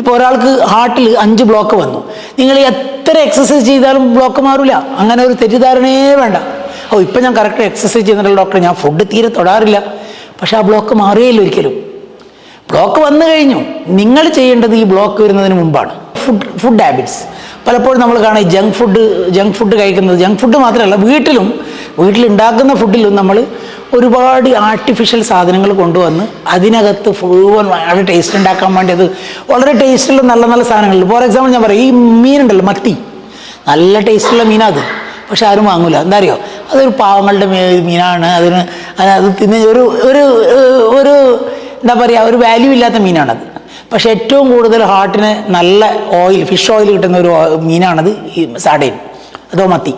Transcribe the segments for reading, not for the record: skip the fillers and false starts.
ഇപ്പോൾ ഒരാൾക്ക് ഹാർട്ടിൽ 5 ബ്ലോക്ക് വന്നു, നിങ്ങൾ എത്ര എക്സസൈസ് ചെയ്താലും ബ്ലോക്ക് മാറില്ല. അങ്ങനെ ഒരു തെറ്റിദ്ധാരണയേ വേണ്ട. ഇപ്പം ഞാൻ കറക്റ്റ് എക്സസൈസ് ചെയ്യുന്നുണ്ടല്ലോ ഡോക്ടർ, ഞാൻ ഫുഡ് തീരെ തൊടാറില്ല. പക്ഷെ ആ ബ്ലോക്ക് മാറിയില്ല ഒരിക്കലും. ബ്ലോക്ക് വന്നു കഴിഞ്ഞു. നിങ്ങൾ ചെയ്യേണ്ടത് ഈ ബ്ലോക്ക് വരുന്നതിന് മുമ്പാണ് ഫുഡ് ഹാബിറ്റ്സ്. പലപ്പോഴും നമ്മൾ കാണാം ജങ്ക് ഫുഡ് കഴിക്കുന്നത്. ജങ്ക് ഫുഡ് മാത്രമല്ല, വീട്ടിലുണ്ടാക്കുന്ന ഫുഡിലും നമ്മൾ ഒരുപാട് ആർട്ടിഫിഷ്യൽ സാധനങ്ങൾ കൊണ്ടുവന്ന് അതിനകത്ത് മുഴുവൻ വളരെ ടേസ്റ്റ് ഉണ്ടാക്കാൻ വേണ്ടി അത് വളരെ ടേസ്റ്റുള്ള നല്ല നല്ല സാധനങ്ങളുണ്ട്. ഫോർ എക്സാമ്പിൾ ഞാൻ പറയാം, ഈ മീനുണ്ടല്ലോ മത്തി, നല്ല ടേസ്റ്റുള്ള മീനാണ് അത്. പക്ഷെ ആരും വാങ്ങൂല. എന്താ അറിയോ, അതൊരു പാവങ്ങളുടെ മീനാണ്. അത് തിന്ന് ഒരു എന്താ പറയുക, ഒരു വാല്യൂ ഇല്ലാത്ത മീനാണത്. പക്ഷെ ഏറ്റവും കൂടുതൽ ഹാർട്ടിന് നല്ല ഫിഷ് ഓയിൽ കിട്ടുന്ന ഒരു മീനാണത് ഈ സാഡൈൻ അതോ മത്തി.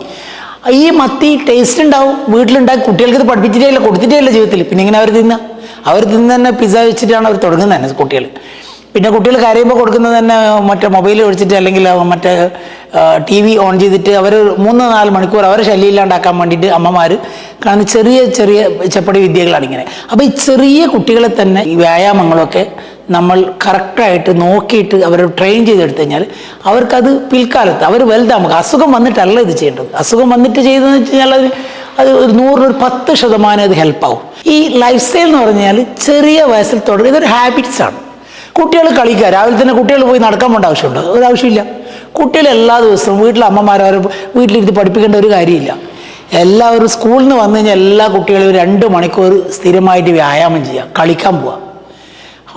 ഈ മത്തി ടേസ്റ്റ് ഉണ്ടാവും, വീട്ടിലുണ്ടാക്കി കുട്ടികൾക്ക് ഇത് പഠിപ്പിച്ചിട്ടേ ഇല്ല, കൊടുത്തിട്ടേ ഇല്ല ജീവിതത്തിൽ. പിന്നെ ഇങ്ങനെ അവർ തിന്ന് തന്നെ പിസ്സ വെച്ചിട്ടാണ് അവർ തുടങ്ങുന്നത് തന്നെ കുട്ടികൾ. പിന്നെ കുട്ടികൾ കരയുമ്പോൾ കൊടുക്കുന്നത് തന്നെ മറ്റേ മൊബൈൽ ഒഴിച്ചിട്ട് അല്ലെങ്കിൽ മറ്റേ TV ഓൺ ചെയ്തിട്ട് അവർ 3-4 മണിക്കൂർ അവരെ ശല്യം ഇല്ലാണ്ടാക്കാൻ വേണ്ടിയിട്ട് അമ്മമാർ കാണുന്ന ചെറിയ ചെപ്പടി വിദ്യകളാണ് ഇങ്ങനെ. അപ്പോൾ ഈ ചെറിയ കുട്ടികളെ തന്നെ ഈ വ്യായാമങ്ങളൊക്കെ നമ്മൾ കറക്റ്റായിട്ട് നോക്കിയിട്ട് അവർ ട്രെയിൻ ചെയ്തെടുത്തു കഴിഞ്ഞാൽ അവർക്കത് പിൽക്കാലത്ത് അവർ വലുതാകുമ്പോൾ അസുഖം വന്നിട്ടല്ല ഇത് ചെയ്യേണ്ടത്. അസുഖം വന്നിട്ട് ചെയ്തതെന്ന് വെച്ച് കഴിഞ്ഞാൽ അത് 100-10% അത് ഹെൽപ്പാവും. ഈ ലൈഫ് സ്റ്റൈൽ എന്ന് പറഞ്ഞാൽ ചെറിയ വയസ്സിൽ തുടങ്ങി ഇതൊരു ഹാബിറ്റ്സാണ്. കുട്ടികൾ കളിക്കുക, രാവിലെ തന്നെ കുട്ടികൾ പോയി നടക്കാൻ പോകേണ്ട ആവശ്യമുണ്ടോ? ഒരാവശ്യമില്ല. കുട്ടികൾ എല്ലാ ദിവസവും വീട്ടിലെ അമ്മമാരവരെ വീട്ടിലിരുത്തി പഠിപ്പിക്കേണ്ട ഒരു കാര്യമില്ല. എല്ലാവരും സ്കൂളിൽ നിന്ന് വന്നു കഴിഞ്ഞാൽ എല്ലാ കുട്ടികളും 2 മണിക്കൂർ സ്ഥിരമായിട്ട് വ്യായാമം ചെയ്യുക, കളിക്കാൻ പോവുക.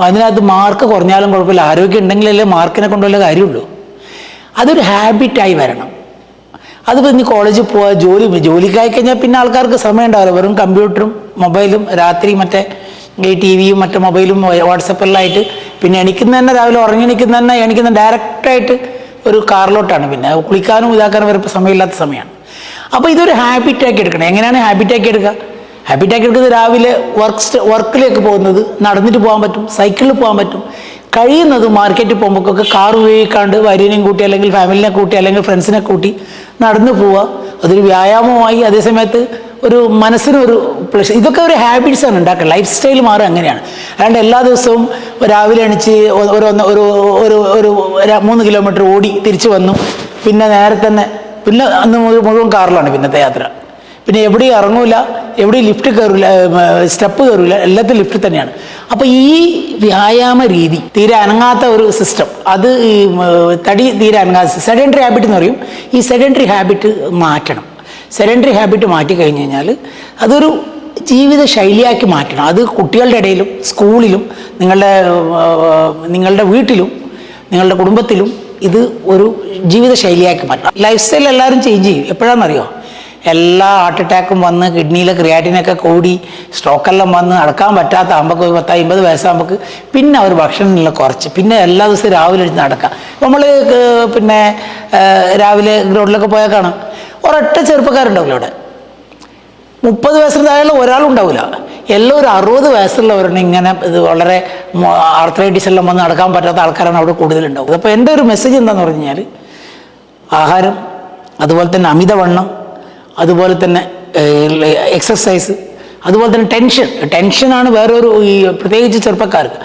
അതിനകത്ത് മാർക്ക് കുറഞ്ഞാലും കുഴപ്പമില്ല, ആരോഗ്യം ഉണ്ടെങ്കിലല്ലേ മാർക്കിനെ കൊണ്ടുള്ള കാര്യമുള്ളൂ. അതൊരു ഹാബിറ്റായി വരണം. അതിപ്പോൾ ഇനി കോളേജിൽ പോവുക, ജോലിക്കായി കഴിഞ്ഞാൽ പിന്നെ ആൾക്കാർക്ക് സമയം ഉണ്ടാവില്ല. വെറും കമ്പ്യൂട്ടറും മൊബൈലും രാത്രി മറ്റേ ഈ TV യും മറ്റേ മൊബൈലും വാട്സപ്പെല്ലായിട്ട് പിന്നെ എണിക്കുന്ന രാവിലെ എണിക്കുന്ന ഡയറക്റ്റായിട്ട് ഒരു കാറിലോട്ടാണ്. പിന്നെ കുളിക്കാനും ഇതാക്കാനും വരെ ഇപ്പോൾ സമയമില്ലാത്ത സമയമാണ്. അപ്പോൾ ഇതൊരു ഹാബിറ്റാക്കി എടുക്കണം. എങ്ങനെയാണ് ഹാബിറ്റാക്കി എടുക്കുക? ഹാബിറ്റാക്കി എടുക്കുന്നത് രാവിലെ വർക്കിലേക്ക് പോകുന്നത് നടന്നിട്ട് പോകാൻ പറ്റും, സൈക്കിളിൽ പോകാൻ പറ്റും. കഴിയുന്നത് മാർക്കറ്റിൽ പോകുമ്പോഴൊക്കെ കാർ ഉപയോഗിക്കാണ്ട് ഭാര്യനെയും കൂട്ടി അല്ലെങ്കിൽ ഫാമിലിനെ കൂട്ടി അല്ലെങ്കിൽ ഫ്രണ്ട്സിനെ കൂട്ടി നടന്നു പോവുക. അതൊരു വ്യായാമമായി, അതേസമയത്ത് ഒരു മനസ്സിനൊരു പ്ലഷർ. ഇതൊക്കെ ഒരു ഹാബിറ്റ്സാണ് ഉണ്ടാക്കുക. ലൈഫ് സ്റ്റൈൽ മാറുക അങ്ങനെയാണ്. അല്ലാണ്ട് എല്ലാ ദിവസവും രാവിലെ എണിച്ച് ഒരു 3 കിലോമീറ്റർ ഓടി തിരിച്ചു വന്നു, പിന്നെ നേരെ തന്നെ പിന്നെ അന്ന് മുഴുവൻ കാറിലാണ് പിന്നത്തെ യാത്ര. പിന്നെ എവിടെയും ഇറങ്ങൂല, എവിടെയും ലിഫ്റ്റ് കയറില്ല, സ്റ്റെപ്പ് കയറില്ല, എല്ലാത്തിലും ലിഫ്റ്റ് തന്നെയാണ്. അപ്പോൾ ഈ വ്യായാമ രീതി തീരെ അനങ്ങാത്ത ഒരു സിസ്റ്റം, അത് ഈ തടി തീരെ അനങ്ങാത്ത സെഡൻറ്ററി ഹാബിറ്റ് എന്ന് പറയും. ഈ സെഡൻറ്ററി ഹാബിറ്റ് മാറ്റണം. സെഡൻറ്ററി ഹാബിറ്റ് മാറ്റി കഴിഞ്ഞ് കഴിഞ്ഞാൽ അതൊരു ജീവിത ശൈലിയാക്കി മാറ്റണം. അത് കുട്ടികളുടെ ഇടയിലും സ്കൂളിലും നിങ്ങളുടെ വീട്ടിലും നിങ്ങളുടെ കുടുംബത്തിലും ഇത് ഒരു ജീവിത ശൈലിയാക്കി മാറ്റണം. ലൈഫ് സ്റ്റൈൽ എല്ലാവരും ചേഞ്ച് ചെയ്യും. എപ്പോഴാണെന്നറിയോ? എല്ലാ ഹാർട്ട് അറ്റാക്കും വന്ന് കിഡ്നിയിലെ ക്രിയാറ്റിനൊക്കെ കൂടി സ്ട്രോക്കെല്ലാം വന്ന് നടക്കാൻ പറ്റാത്ത 50 വയസ്സാകുമ്പോൾ പിന്നെ അവർ ഭക്ഷണമെല്ലാം കുറച്ച് പിന്നെ എല്ലാ ദിവസവും രാവിലെ എഴുതി നടക്കാം. നമ്മൾ പിന്നെ രാവിലെ ഗ്രൗണ്ടിലൊക്കെ പോയാൽ കാണാം ഒരൊറ്റ ചെറുപ്പക്കാരുണ്ടാവില്ല അവിടെ. 30 വയസ്സിന് താഴെയുള്ള ഒരാളുണ്ടാവില്ല. എല്ലാം ഒരു 60 വയസ്സുള്ളവരാണ് ഇങ്ങനെ ഇത് വളരെ ആർത്രൈറ്റിസ് എല്ലാം വന്ന് നടക്കാൻ പറ്റാത്ത ആൾക്കാരാണ് അവിടെ കൂടുതലുണ്ടാവും. അപ്പോൾ എൻ്റെ ഒരു മെസ്സേജ് എന്താണെന്ന് പറഞ്ഞു കഴിഞ്ഞാൽ ആഹാരം, അതുപോലെ തന്നെ അമിതവണ്ണം, അതുപോലെ തന്നെ എക്സസൈസ്, അതുപോലെ തന്നെ ടെൻഷനാണ് വേറൊരു ഈ പ്രത്യേകിച്ച് ചെറുപ്പക്കാർക്ക്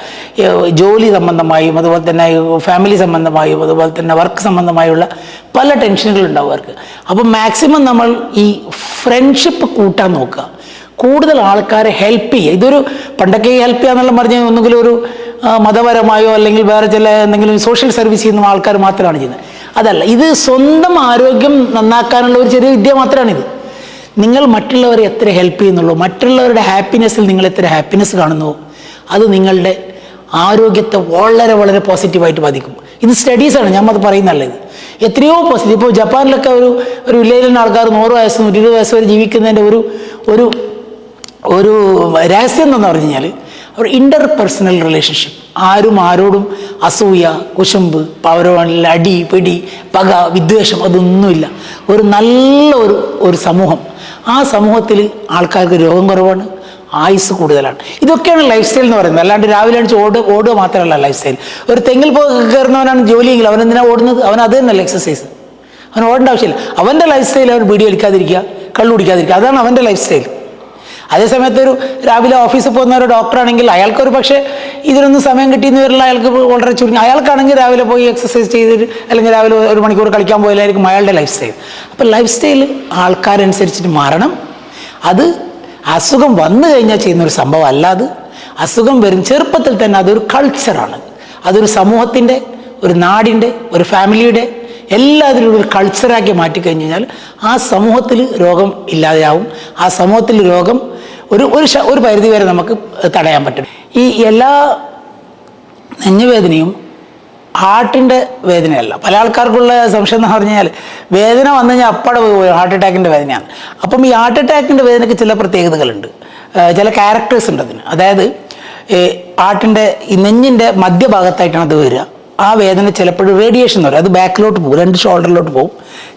ജോലി സംബന്ധമായും അതുപോലെ തന്നെ ഫാമിലി സംബന്ധമായും അതുപോലെ തന്നെ വർക്ക് സംബന്ധമായുള്ള പല ടെൻഷനുകളുണ്ടാവും അവർക്ക്. അപ്പം മാക്സിമം നമ്മൾ ഈ ഫ്രണ്ട്ഷിപ്പ് കൂട്ടാൻ നോക്കുക, കൂടുതൽ ആൾക്കാരെ ഹെൽപ്പ് ചെയ്യുക. ഇതൊരു പണ്ടൊക്കെ ഹെൽപ്പ് ചെയ്യുക എന്നുള്ള പറഞ്ഞാൽ ഒന്നുകിലും ഒരു മതപരമായോ അല്ലെങ്കിൽ വേറെ ചില എന്തെങ്കിലും സോഷ്യൽ സർവീസ് ചെയ്യുന്ന ആൾക്കാർ മാത്രമാണ് ചെയ്യുന്നത്. അതല്ല, ഇത് സ്വന്തം ആരോഗ്യം നന്നാക്കാനുള്ള ഒരു ചെറിയ വിദ്യ മാത്രമാണിത്. നിങ്ങൾ മറ്റുള്ളവരെ എത്ര ഹെൽപ്പ് ചെയ്യുന്നുള്ളൂ, മറ്റുള്ളവരുടെ ഹാപ്പിനെസ്സിൽ നിങ്ങൾ എത്ര ഹാപ്പിനെസ് കാണുന്നുവോ അത് നിങ്ങളുടെ ആരോഗ്യത്തെ വളരെ വളരെ പോസിറ്റീവായിട്ട് ബാധിക്കും. ഇത് സ്റ്റഡീസാണ്, ഞാൻ അത് പറയുന്നതല്ല. ഇത് എത്രയോ പോസിറ്റീവ്. ഇപ്പോൾ ജപ്പാനിലൊക്കെ ഒരു വില്ലേജിലുള്ള ആൾക്കാർ 100 വയസ്സ് 120 വയസ്സ് വരെ ജീവിക്കുന്നതിൻ്റെ ഒരു രഹസ്യം എന്താണെന്ന് പറഞ്ഞു കഴിഞ്ഞാൽ ഒരു ഇൻ്റർപേഴ്സണൽ റിലേഷൻഷിപ്പ്. ആരോടും അസൂയ, കുശുമ്പ്, പൗരവണിൽ അടി പിടി പക വിദ്വേഷം അതൊന്നുമില്ല. ഒരു നല്ല ഒരു സമൂഹം. ആ സമൂഹത്തിൽ ആൾക്കാർക്ക് രോഗം കുറവാണ്, ആയുസ് കൂടുതലാണ്. ഇതൊക്കെയാണ് ലൈഫ് സ്റ്റൈൽ എന്ന് പറയുന്നത്. അല്ലാണ്ട് രാവിലെ അടിച്ച് ഓടുക മാത്രമല്ല ലൈഫ് സ്റ്റൈൽ. ഒരു തെങ്ങിൽ കയറുന്നവനാണ് ജോലിയെങ്കിൽ അവനെന്തിനാണ് ഓടുന്നത്? അവൻ അത് തന്നെയല്ല എക്സസൈസ്. അവൻ ഓടേണ്ട ആവശ്യമില്ല. അവൻ്റെ ലൈഫ് സ്റ്റൈൽ അവൻ ബീഡി വലിക്കാതിരിക്കുക, കള്ളു കുടിക്കാതിരിക്കുക, അതാണ് അവൻ്റെ ലൈഫ് സ്റ്റൈൽ. അതേസമയത്ത് ഒരു രാവിലെ ഓഫീസിൽ പോകുന്ന ഒരു ഡോക്ടറാണെങ്കിൽ അയാൾക്കൊരു പക്ഷേ ഇതിനൊന്നും സമയം കിട്ടിയെന്ന് വരില്ല, അയാൾക്ക് വളരെ ചുരുങ്ങി, അയാൾക്കാണെങ്കിൽ രാവിലെ പോയി എക്സസൈസ് ചെയ്തിട്ട് അല്ലെങ്കിൽ രാവിലെ 1 മണിക്കൂർ കളിക്കാൻ പോയാലായിരിക്കും അയാളുടെ ലൈഫ് സ്റ്റൈൽ. അപ്പോൾ ലൈഫ് സ്റ്റൈൽ ആൾക്കാരനുസരിച്ചിട്ട് മാറണം. അത് അസുഖം വന്നു കഴിഞ്ഞാൽ ചെയ്യുന്നൊരു സംഭവം അല്ലാതെ അസുഖം വരും ചെറുപ്പത്തിൽ തന്നെ അതൊരു കൾച്ചറാണ്. അതൊരു സമൂഹത്തിൻ്റെ, ഒരു നാടിൻ്റെ, ഒരു ഫാമിലിയുടെ എല്ലാത്തിലും ഒരു കൾച്ചറാക്കി മാറ്റിക്കഴിഞ്ഞ് കഴിഞ്ഞാൽ ആ സമൂഹത്തിൽ രോഗം ഇല്ലാതെയാവും. ആ സമൂഹത്തിൽ രോഗം ഒരു പരിധി വരെ നമുക്ക് തടയാൻ പറ്റും. ഈ എല്ലാ നെഞ്ഞുവേദനയും ഹാർട്ടിൻ്റെ വേദനയല്ല. പല ആൾക്കാർക്കുള്ള സംശയം എന്ന് പറഞ്ഞാൽ വേദന വന്നു കഴിഞ്ഞാൽ അപ്പടെ ഹാർട്ട് അറ്റാക്കിൻ്റെ വേദനയാണ്. അപ്പം ഈ ഹാർട്ട് അറ്റാക്കിൻ്റെ വേദനയ്ക്ക് ചില പ്രത്യേകതകളുണ്ട്, ചില ക്യാരക്ടേഴ്സ് ഉണ്ട് അതിന്. അതായത് ഹാർട്ടിൻ്റെ ഈ നെഞ്ഞിൻ്റെ മധ്യഭാഗത്തായിട്ടാണ് അത് വരിക. ആ വേദന ചിലപ്പോഴും റേഡിയേഷൻ എന്ന് പറയും, അത് ബാക്കിലോട്ട് പോകും, 2 ഷോൾഡറിലോട്ട് പോകും.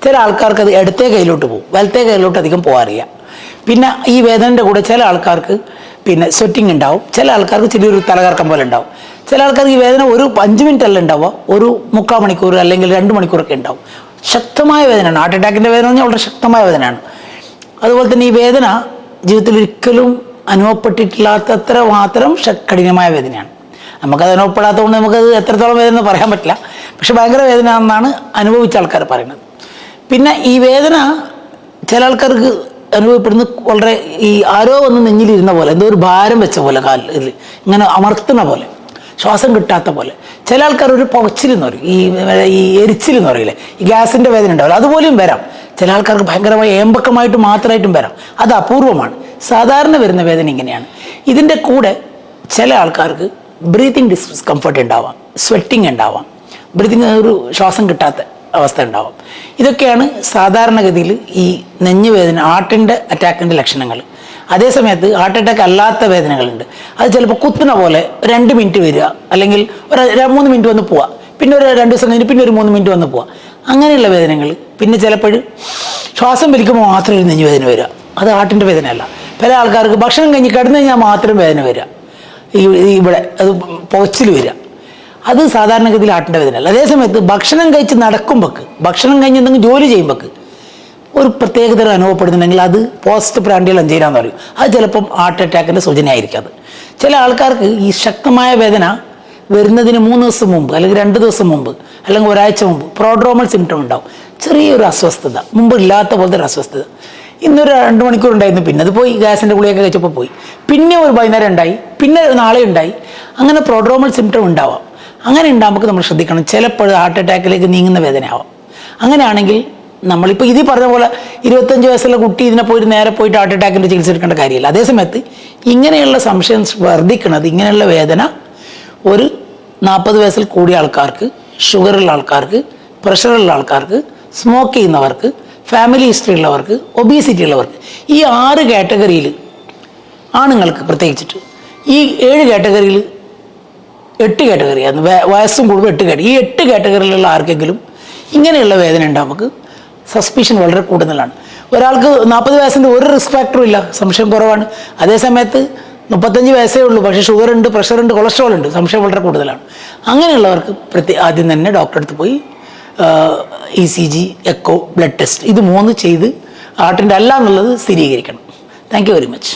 ചില ആൾക്കാർക്ക് അത് ഇടത്തെ കൈയിലോട്ട് പോകും, വലത്തെ കൈയിലോട്ട് അധികം പോകാറില്ല. പിന്നെ ഈ വേദനയുടെ കൂടെ ചില ആൾക്കാർക്ക് പിന്നെ സ്വെറ്റിംഗ് ഉണ്ടാവും, ചില ആൾക്കാർക്ക് ചെറിയൊരു തലകറക്കം പോലെ ഉണ്ടാവും. ചില ആൾക്കാർക്ക് ഈ വേദന ഒരു 5 മിനിറ്റ് അല്ല ഉണ്ടാവുക, ഒരു 3/4 മണിക്കൂർ അല്ലെങ്കിൽ 2 മണിക്കൂറൊക്കെ ഉണ്ടാവും. ശക്തമായ വേദനയാണ്. ഹാർട്ട് അറ്റാക്കിൻ്റെ വേദന പറഞ്ഞാൽ വളരെ ശക്തമായ വേദനയാണ്. അതുപോലെ തന്നെ ഈ വേദന ജീവിതത്തിൽ ഒരിക്കലും അനുഭവപ്പെട്ടിട്ടില്ലാത്തത്ര മാത്രം കഠിനമായ വേദനയാണ്. നമുക്കത് അനുഭവപ്പെടാത്തതുകൊണ്ട് നമുക്കത് എത്രത്തോളം വേദന എന്ന് പറയാൻ പറ്റില്ല. പക്ഷെ ഭയങ്കര വേദന എന്നാണ് അനുഭവിച്ച ആൾക്കാർ പറയുന്നത്. പിന്നെ ഈ വേദന ചില ആൾക്കാർക്ക് അനുഭവപ്പെടുന്നത് വളരെ ഈ ആരോ ഒന്ന് നെഞ്ഞിലിരുന്ന പോലെ, എന്തോ ഒരു ഭാരം വെച്ച പോലെ, കാലിൽ ഇങ്ങനെ അമർത്തുന്ന പോലെ, ശ്വാസം കിട്ടാത്ത പോലെ. ചില ആൾക്കാർ ഒരു പുകച്ചിലെന്ന് പറയും, ഈ എരിച്ചിലെന്ന് പറയില്ലേ, ഈ ഗ്യാസിൻ്റെ വേദന ഉണ്ടാവില്ല, അതുപോലെയും വരാം. ചില ആൾക്കാർക്ക് ഭയങ്കരമായി ഏമ്പക്കമായിട്ട് മാത്രമായിട്ടും വരാം. അത് അപൂർവമാണ്. സാധാരണ വരുന്ന വേദന ഇങ്ങനെയാണ്. ഇതിൻ്റെ കൂടെ ചില ആൾക്കാർക്ക് ബ്രീത്തിങ് ഡിസ്കംഫർട്ട് ഉണ്ടാവാം, സ്വെറ്റിംഗ് ഉണ്ടാവാം, ഒരു ശ്വാസം കിട്ടാത്ത അവസ്ഥ ഉണ്ടാവാം. ഇതൊക്കെയാണ് സാധാരണഗതിയിൽ ഈ നെഞ്ഞുവേദന, ഹാർട്ടിൻ്റെ അറ്റാക്കിൻ്റെ ലക്ഷണങ്ങൾ. അതേസമയത്ത് ഹാർട്ട് അറ്റാക്ക് അല്ലാത്ത വേദനകളുണ്ട്. അത് ചിലപ്പോൾ കുത്തുന്ന പോലെ 2 മിനിറ്റ് വരിക, അല്ലെങ്കിൽ ഒരു 3 മിനിറ്റ് വന്ന് പോവുക, പിന്നെ ഒരു 2 ദിവസം കഴിഞ്ഞ് പിന്നെ ഒരു 3 മിനിറ്റ് വന്ന് പോവുക. അങ്ങനെയുള്ള വേദനകൾ. പിന്നെ ചിലപ്പോഴും ശ്വാസം വലിക്കുമ്പോൾ മാത്രം ഒരു നെഞ്ഞുവേദന വരിക, അത് ഹാർട്ടിൻ്റെ വേദനയല്ല. പല ആൾക്കാർക്ക് ഭക്ഷണം കഴിഞ്ഞ് കിടന്നു കഴിഞ്ഞാൽ മാത്രം വേദന വരിക, ഇവിടെ അത് പുകച്ചിൽ വരിക, അത് സാധാരണഗതിയിൽ ഹാർട്ടിൻ്റെ വേദനയല്ല. അതേസമയത്ത് ഭക്ഷണം കഴിച്ച് നടക്കുമ്പോൾക്ക്, ഭക്ഷണം കഴിഞ്ഞ് എന്തെങ്കിലും ജോലി ചെയ്യുമ്പോൾക്ക് ഒരു പ്രത്യേകതരം അനുഭവപ്പെടുന്നുണ്ടെങ്കിൽ അത് പോസ്റ്റ് പ്രാൻഡിയൽ അഞ്ചൈന എന്ന് പറയും. അത് ചിലപ്പം ഹാർട്ട് അറ്റാക്കിൻ്റെ സൂചനയായിരിക്കും. അത് ചില ആൾക്കാർക്ക് ഈ ശക്തമായ വേദന വരുന്നതിന് 3 ദിവസം മുമ്പ്, അല്ലെങ്കിൽ 2 ദിവസം മുമ്പ്, അല്ലെങ്കിൽ ഒരാഴ്ച മുമ്പ് പ്രോഡ്രോമൽ സിംറ്റം ഉണ്ടാവും. ചെറിയൊരു അസ്വസ്ഥത, മുമ്പ് ഇല്ലാത്ത പോലത്തെ ഒരു അസ്വസ്ഥത. ഇന്നൊരു 2 മണിക്കൂർ ഉണ്ടായിരുന്നു, പിന്നെ അത് പോയി, ഗ്യാസിൻ്റെ ഗുളിയൊക്കെ കഴിച്ചപ്പോൾ പോയി. പിന്നെ ഒരു വൈകുന്നേരം ഉണ്ടായി, പിന്നെ നാളെ ഉണ്ടായി. അങ്ങനെ പ്രോഡ്രോമൽ സിംറ്റം ഉണ്ടാവാം. അങ്ങനെ ഉണ്ടാകുമ്പോൾ നമ്മൾ ശ്രദ്ധിക്കണം, ചിലപ്പോൾ ഹാർട്ട് അറ്റാക്കിലേക്ക് നീങ്ങുന്ന വേദനയാവാം. അങ്ങനെയാണെങ്കിൽ നമ്മളിപ്പോൾ ഇതിൽ പറഞ്ഞ പോലെ 25 വയസ്സുള്ള കുട്ടി ഇതിനെ പോയിട്ട് നേരെ പോയിട്ട് ഹാർട്ട് അറ്റാക്കിൻ്റെ ചികിത്സ എടുക്കേണ്ട കാര്യമില്ല. അതേസമയത്ത് ഇങ്ങനെയുള്ള സംശയം വർദ്ധിക്കുന്നത്, ഇങ്ങനെയുള്ള വേദന ഒരു 40 വയസ്സിൽ കൂടിയ ആൾക്കാർക്ക്, ഷുഗറുള്ള ആൾക്കാർക്ക്, പ്രഷറുള്ള ആൾക്കാർക്ക്, സ്മോക്ക് ചെയ്യുന്നവർക്ക്, ഫാമിലി ഹിസ്റ്ററി ഉള്ളവർക്ക്, ഒബീസിറ്റി ഉള്ളവർക്ക്, ഈ 6 കാറ്റഗറിയിൽ ആണുങ്ങൾക്ക് പ്രത്യേകിച്ചിട്ട്, ഈ 7 കാറ്റഗറിയിൽ 8 കാറ്റഗറിയാണ്, വയസ്സും കൂടുമ്പോൾ 8 കാറ്റഗറി. ഈ 8 കാറ്റഗറിയിലുള്ള ആർക്കെങ്കിലും ഇങ്ങനെയുള്ള വേദന ഉണ്ട്, നമുക്ക് സസ്പിഷൻ വളരെ കൂടുതലാണ്. ഒരാൾക്ക് 40 വയസ്സിൻ്റെ ഒരു റിസ്ക് ഫാക്ടറും ഇല്ല, സംശയം കുറവാണ്. അതേസമയത്ത് 35 വയസ്സേ ഉള്ളൂ, പക്ഷേ ഷുഗർ ഉണ്ട്, പ്രഷർ ഉണ്ട്, കൊളസ്ട്രോൾ ഉണ്ട്, സംശയം വളരെ കൂടുതലാണ്. അങ്ങനെയുള്ളവർക്ക് ആദ്യം തന്നെ ഡോക്ടറെ അടുത്ത് പോയി ECG, എക്കോ, ബ്ലഡ് ടെസ്റ്റ്, ഇത് 3 ചെയ്ത് ഹാർട്ടിൻ്റെ അല്ല എന്നുള്ളത് സ്ഥിരീകരിക്കണം. Thank you very much.